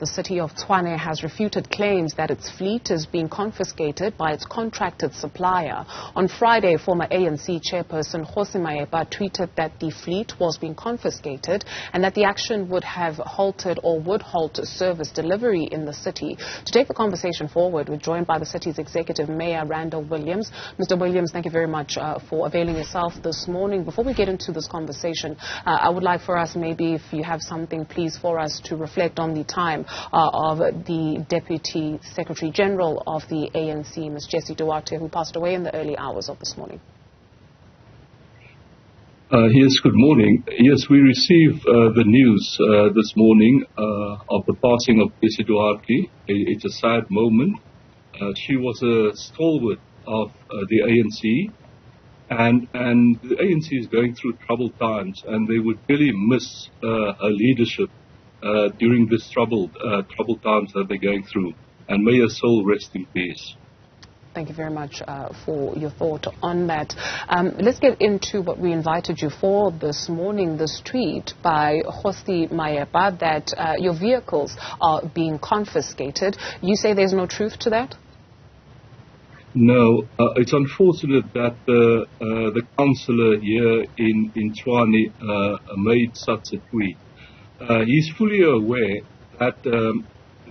The City of Tshwane has refuted claims that its fleet is being confiscated by its contracted supplier. On Friday, former ANC chairperson Kgoshi Maepa tweeted that the fleet was being confiscated and that the action would have halted or would halt service delivery in the city. To take the conversation forward, we're joined by the city's executive mayor, Randall Williams. Mr. Williams, thank you very much for availing yourself this morning. Before we get into this conversation, I would like for us, maybe if you have something, please, for us to reflect on the time of the Deputy Secretary General of the ANC, Ms. Jessie Duarte, who passed away in the early hours of this morning. Yes, good morning. Yes, we received the news this morning of the passing of Jessie Duarte. It's a sad moment. She was a stalwart of the ANC, and the ANC is going through troubled times, and they would really miss her leadership during this troubled times that they're going through. And may her soul rest in peace. Thank you very much for your thought on that. Let's get into what we invited you for this morning, this tweet by Kgoshi Maepa that your vehicles are being confiscated. You say there's no truth to that? No, it's unfortunate that the councillor here in Tshwane made such a tweet. He's fully aware that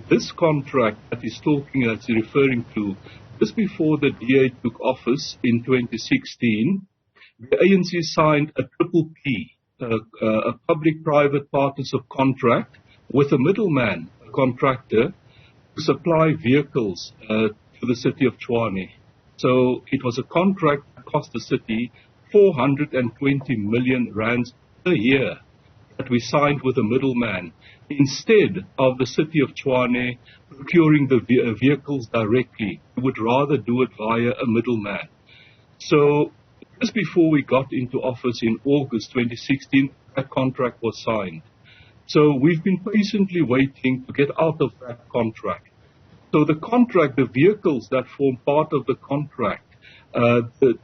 this contract that he's referring to, just before the DA took office in 2016, the ANC signed a triple P, a public-private partnership contract with a middleman, a contractor, to supply vehicles to the City of Tshwane. So it was a contract that cost the city 420 million rands per year that we signed with a middleman, instead of the City of Tshwane procuring the vehicles directly. We would rather do it via a middleman. So just before we got into office in August 2016, that contract was signed. So we've been patiently waiting to get out of that contract. So the contract, the vehicles that form part of the contract, the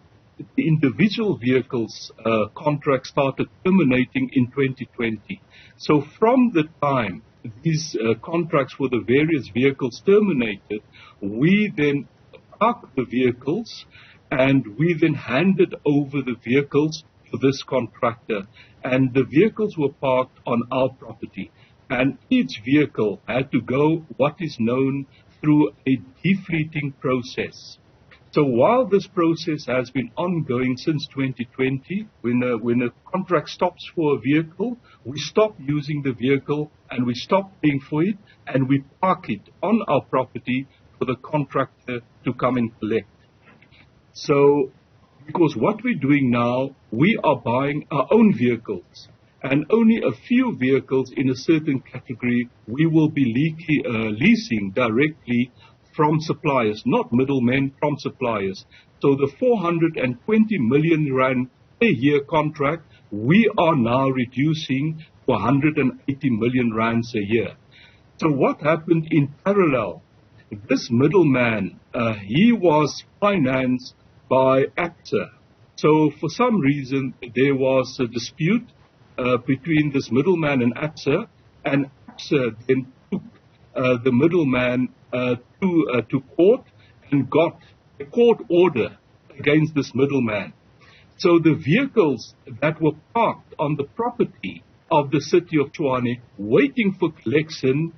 individual vehicles contract started terminating in 2020. So from the time these contracts for the various vehicles terminated, we then parked the vehicles and we then handed over the vehicles to this contractor. And the vehicles were parked on our property. And each vehicle had to go what is known through a defleeting process. So while this process has been ongoing since 2020, when a contract stops for a vehicle, we stop using the vehicle and we stop paying for it and we park it on our property for the contractor to come and collect. So, because what we're doing now, we are buying our own vehicles, and only a few vehicles in a certain category we will be leasing directly from suppliers, not middlemen, from suppliers. So the 420 million rand a year contract, we are now reducing to 180 million rands a year. So what happened in parallel? This middleman, he was financed by APSA. So for some reason, there was a dispute between this middleman and APSA then took the middleman to court and got a court order against this middleman. So the vehicles that were parked on the property of the City of Tshwane waiting for collection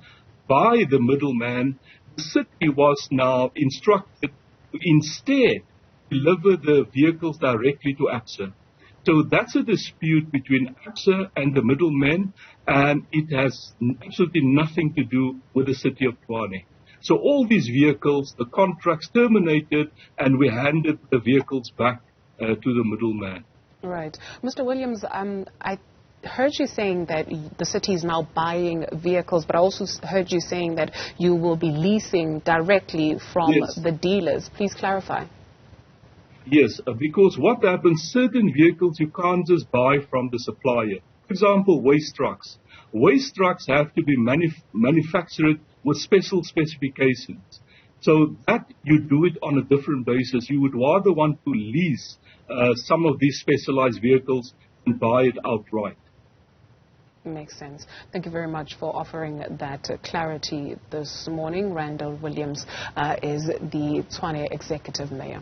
by the middleman, the city was now instructed to instead deliver the vehicles directly to APSA. So that's a dispute between APSA and the middleman, and it has absolutely nothing to do with the City of Tshwane. So all these vehicles, the contracts terminated, and we handed the vehicles back to the middleman. Right. Mr. Williams, I heard you saying that the city is now buying vehicles, but I also heard you saying that you will be leasing directly from the dealers. Please clarify. Yes, because what happens, certain vehicles you can't just buy from the supplier. For example, waste trucks. Waste trucks have to be manufactured with special specifications. So that you do it on a different basis. You would rather want to lease some of these specialized vehicles and buy it outright. Makes sense. Thank you very much for offering that clarity this morning. Randall Williams is the Tshwane Executive Mayor.